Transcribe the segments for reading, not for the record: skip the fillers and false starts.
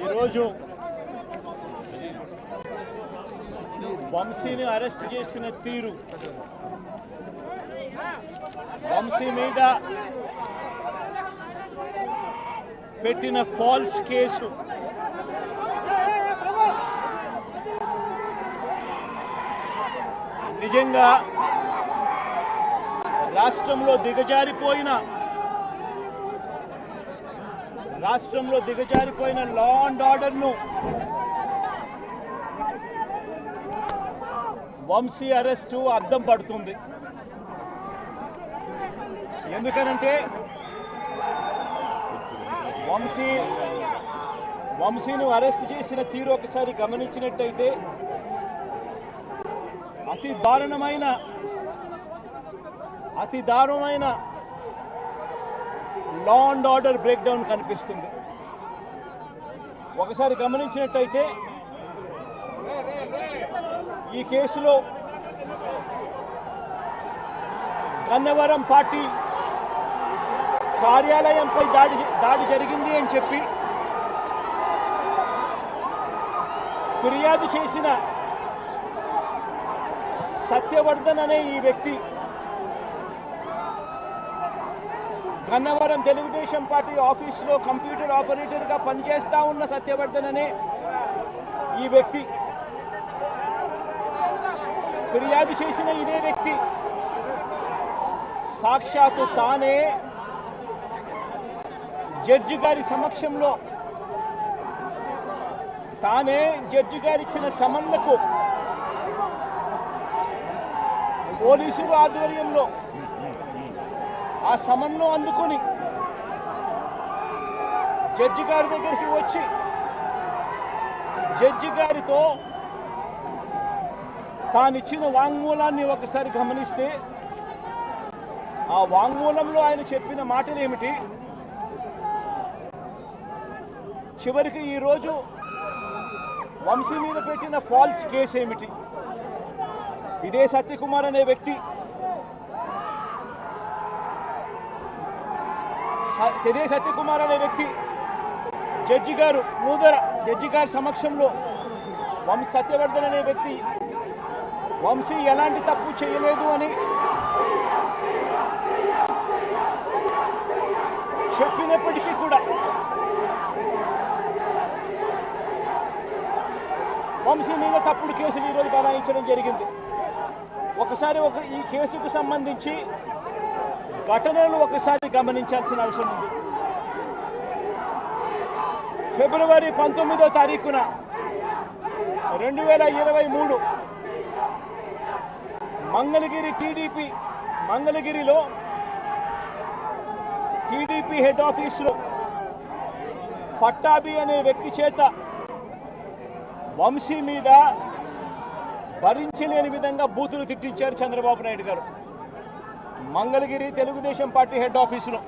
ఈరోజు వంశీని అరెస్ట్ చేసిన తీరు, వంశీ మీద పెట్టిన ఫాల్స్ కేసు నిజంగా రాష్ట్రంలో దిగజారిపోయిన లా అండ్ ఆర్డర్ను వంశీ అరెస్టు అద్దం పడుతుంది. ఎందుకనంటే వంశీని అరెస్ట్ చేసిన తీరు ఒకసారి గమనించినట్టయితే అతి దారుణమైన law and order break down కనిపిస్తుంది. ఒకసారి గమనించినట్టయితే ఈ కేసులో గన్నవరం పార్టీ కార్యాలయంపై దాడి జరిగింది అని చెప్పి ఫిర్యాదు చేసిన సత్యవర్ధన్ అనే ఈ వ్యక్తి, గన్నవరం తెలుగుదేశం పార్టీ ఆఫీసులో కంప్యూటర్ ఆపరేటర్గా పనిచేస్తా ఉన్న సత్యవర్ధన్ అనే ఈ వ్యక్తి, ఫిర్యాదు చేసిన ఇదే వ్యక్తి సాక్షాత్తు తానే జడ్జి గారి సమక్షంలో జడ్జి గారిచ్చిన సమన్లకు పోలీసుల ఆధ్వర్యంలో ఆ సమన్ను అందుకొని జడ్జి గారి దగ్గరికి వచ్చి జడ్జి గారితో తానిచ్చిన వాంగ్మూలాన్ని ఒకసారి గమనిస్తే ఆ వాంగ్మూలంలో ఆయన చెప్పిన మాటలు ఏమిటి, చివరికి ఈరోజు వంశీ మీద పెట్టిన ఫాల్స్ కేసు ఏమిటి, ఇదే సత్యకుమార్ అనే వ్యక్తి జడ్జి గారు జడ్జి గారి సమక్షంలో సత్యవర్ధన్ అనే వ్యక్తి వంశీ ఎలాంటి తప్పు చేయలేదు అని చెప్పినప్పటికీ కూడా వంశీ మీద తప్పుడు కేసులు ఈరోజు బనాయించడం జరిగింది. ఒకసారి ఈ కేసుకు సంబంధించి ఘటనలు ఒకసారి గమనించాల్సిన అవసరం ఉంది. ఫిబ్రవరి 19వ తారీఖున 2023 మంగళగిరిలో టీడీపీ హెడ్ ఆఫీసులో పట్టాభి అనే వ్యక్తి చేత వంశీ మీద భరించలేని విధంగా బూతులు తిట్టించారు చంద్రబాబు నాయుడు గారు. మంగళగిరి తెలుగుదేశం పార్టీ హెడ్ ఆఫీసులో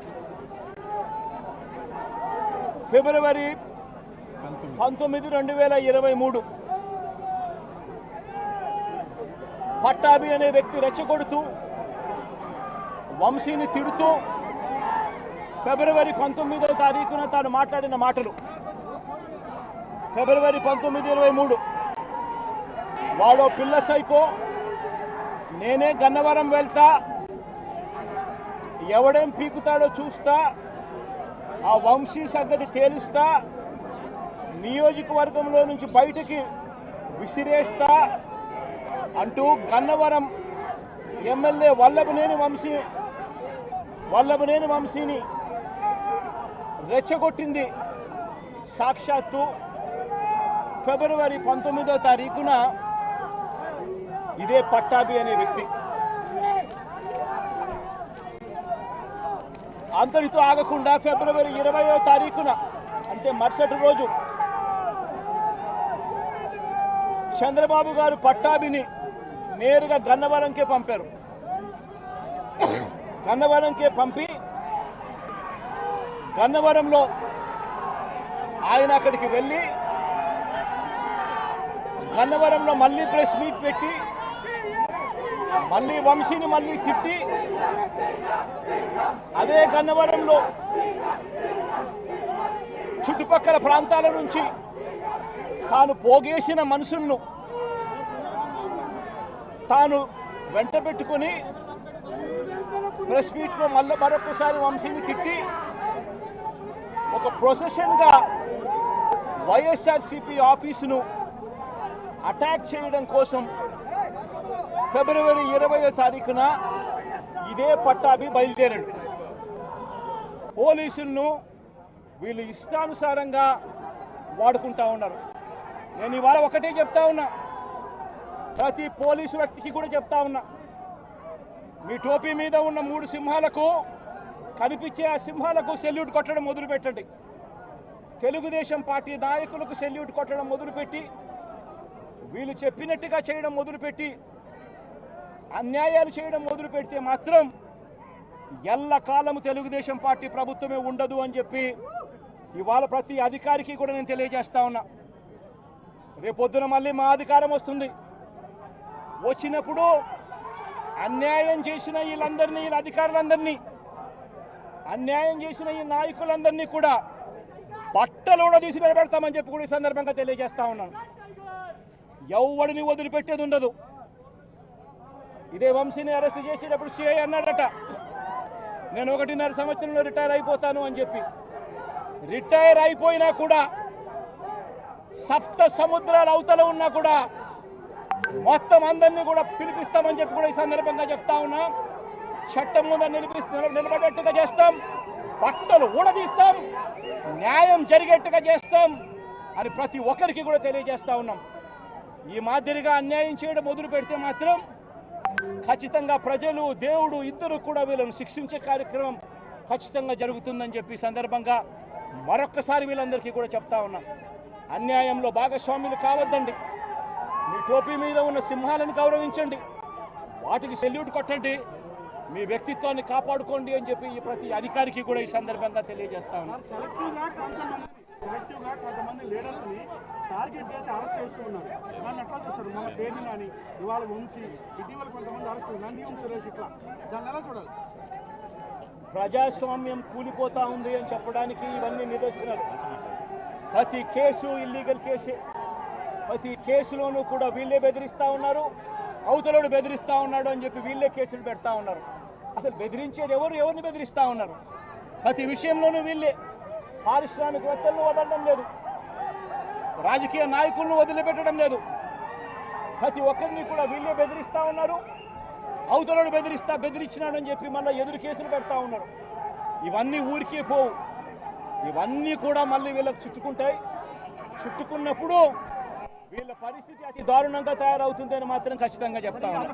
ఫిబ్రవరి 19, 2023 పట్టాభి అనే వ్యక్తి రెచ్చగొడుతూ వంశీని తిడుతూ ఫిబ్రవరి 19వ తారీఖున తాను మాట్లాడిన మాటలు, ఫిబ్రవరి 19, 23 వాడో పిల్ల సైకో, నేనే గన్నవరం వెళ్తా, ఎవడేం పీకుతాడో చూస్తా, ఆ వంశీ సంగతి తేలుస్తా, నియోజకవర్గంలో నుంచి బయటికి విసిరేస్తా అంటూ గన్నవరం ఎమ్మెల్యే వల్లభనేని వంశీని రెచ్చగొట్టింది సాక్షాత్తు ఫిబ్రవరి 19వ తారీఖున ఇదే పట్టాభి అనే వ్యక్తి. అంతటితో ఆగకుండా ఫిబ్రవరి 20వ తారీఖున అంటే మరుసటి రోజు చంద్రబాబు గారు పట్టాభిని నేరుగా గన్నవరంకే పంపారు. గన్నవరంకే పంపి గన్నవరంలో ఆయన అక్కడికి వెళ్ళి గన్నవరంలో మళ్ళీ ప్రెస్ మీట్ పెట్టి మళ్ళీ వంశీని మళ్ళీ తిట్టి అదే గన్నవరంలో చుట్టుపక్కల ప్రాంతాల నుంచి తాను పోగేసిన మనుషులను తాను వెంట పెట్టుకుని ప్రెస్ మీట్లో మరొకసారి వంశీని తిట్టి ఒక ప్రొసెషన్గా వైఎస్ఆర్సీపీ ఆఫీసును అటాక్ చేయడం కోసం ఫిబ్రవరి 20వ తారీఖున ఇదే పట్టాభి బయలుదేరాడు. పోలీసులను వీళ్ళు ఇష్టానుసారంగా వాడుకుంటా ఉన్నారు. నేను ఇవాళ ఒకటే చెప్తా ఉన్నా, ప్రతి పోలీసు వ్యక్తికి కూడా చెప్తా ఉన్నా, మీ టోపీ మీద ఉన్న 3 సింహాలకు కనిపించే ఆ సింహాలకు సెల్యూట్ కొట్టడం మొదలుపెట్టండి. తెలుగుదేశం పార్టీ నాయకులకు సెల్యూట్ కొట్టడం మొదలుపెట్టి వీళ్ళు చెప్పినట్టుగా చేయడం మొదలుపెట్టి అన్యాయాలు చేయడం మొదలు పెడితే మాత్రం ఎల్లకాలము తెలుగుదేశం పార్టీ ప్రభుత్వమే ఉండదు అని చెప్పి ఇవాళ ప్రతి అధికారికి కూడా నేను తెలియజేస్తా ఉన్నా. రేపొద్దున మళ్ళీ మా అధికారం వస్తుంది. వచ్చినప్పుడు అన్యాయం చేసిన వీళ్ళందరినీ, వీళ్ళ అధికారులందరినీ, అన్యాయం చేసిన ఈ నాయకులందరినీ కూడా బట్టలు కూడా తీసి నిలబెడతామని చెప్పి కూడా ఈ సందర్భంగా తెలియజేస్తా ఉన్నాను. ఎవడిని వదిలిపెట్టేది ఉండదు. ఇదే వంశీని అరెస్ట్ చేసేటప్పుడు సిఐ అన్నాడట, నేను 1.5 సంవత్సరంలో రిటైర్ అయిపోతాను అని చెప్పి. రిటైర్ అయిపోయినా కూడా సప్త సముద్రాల అవతల ఉన్నా కూడా మొత్తం అందరినీ కూడా పిలిపిస్తామని చెప్పి కూడా ఈ సందర్భంగా చెప్తా ఉన్నా. చట్టం ముందు నిలబడేట్టుగా చేస్తాం, బట్టలు ఊడదీస్తాం, న్యాయం జరిగేట్టుగా చేస్తాం అని ప్రతి ఒక్కరికి కూడా తెలియజేస్తా ఉన్నాం. ఈ మాదిరిగా అన్యాయం చేయడం మొదలు పెడితే మాత్రం ఖచ్చితంగా ప్రజలు, దేవుడు ఇద్దరు కూడా వీళ్ళను శిక్షించే కార్యక్రమం ఖచ్చితంగా జరుగుతుందని చెప్పి సందర్భంగా మరొక్కసారి వీళ్ళందరికీ కూడా చెప్తా ఉన్నాం. అన్యాయంలో భాగస్వాములు కావద్దండి. మీ టోపీ మీద ఉన్న సింహాలను గౌరవించండి, వాటికి సెల్యూట్ కొట్టండి, మీ వ్యక్తిత్వాన్ని కాపాడుకోండి అని చెప్పి ఈ ప్రతి అధికారికి కూడా ఈ సందర్భంగా తెలియజేస్తా ఉన్నాం. సెలెక్టివ్గా కొంతమంది లీడర్స్ని టార్గెట్ చేసి అరెస్ట్ చేస్తూ ఉన్నారు. దాన్ని ఎట్లా చూస్తారు? మన పేరుని కానీ ఇవాళ ఉంచి ఇటీవల కొంతమంది అరెస్ట్ నంది సురేష్ ఇట్లా దాన్ని ఎలా చూడాలి? ప్రజాస్వామ్యం కూలిపోతా ఉంది అని చెప్పడానికి ఇవన్నీ నిదర్శనాలు. ప్రతి కేసు ఇల్లీగల్ కేసే. ప్రతి కేసులోనూ కూడా వీళ్ళే బెదిరిస్తూ ఉన్నారు, అవతలోడు బెదిరిస్తూ ఉన్నాడు అని చెప్పి వీళ్ళే కేసులు పెడతా ఉన్నారు. అసలు బెదిరించేది ఎవరిని బెదిరిస్తూ ఉన్నారు? ప్రతి విషయంలోనూ వీళ్ళే. పారిశ్రామికవేత్తలను వదలడం లేదు, రాజకీయ నాయకులను వదిలిపెట్టడం లేదు. ప్రతి ఒక్కరిని కూడా వీళ్ళే బెదిరిస్తూ ఉన్నారు, అవతలోడు బెదిరించినాడు అని చెప్పి మళ్ళీ ఎదురు కేసులు పెడతా ఉన్నారు. ఇవన్నీ ఊరికే పోవు, ఇవన్నీ కూడా మళ్ళీ వీళ్ళకి చుట్టుకుంటాయి. చుట్టుకున్నప్పుడు వీళ్ళ పరిస్థితి అతి దారుణంగా తయారవుతుందని మాత్రం ఖచ్చితంగా చెప్తా ఉన్నారు.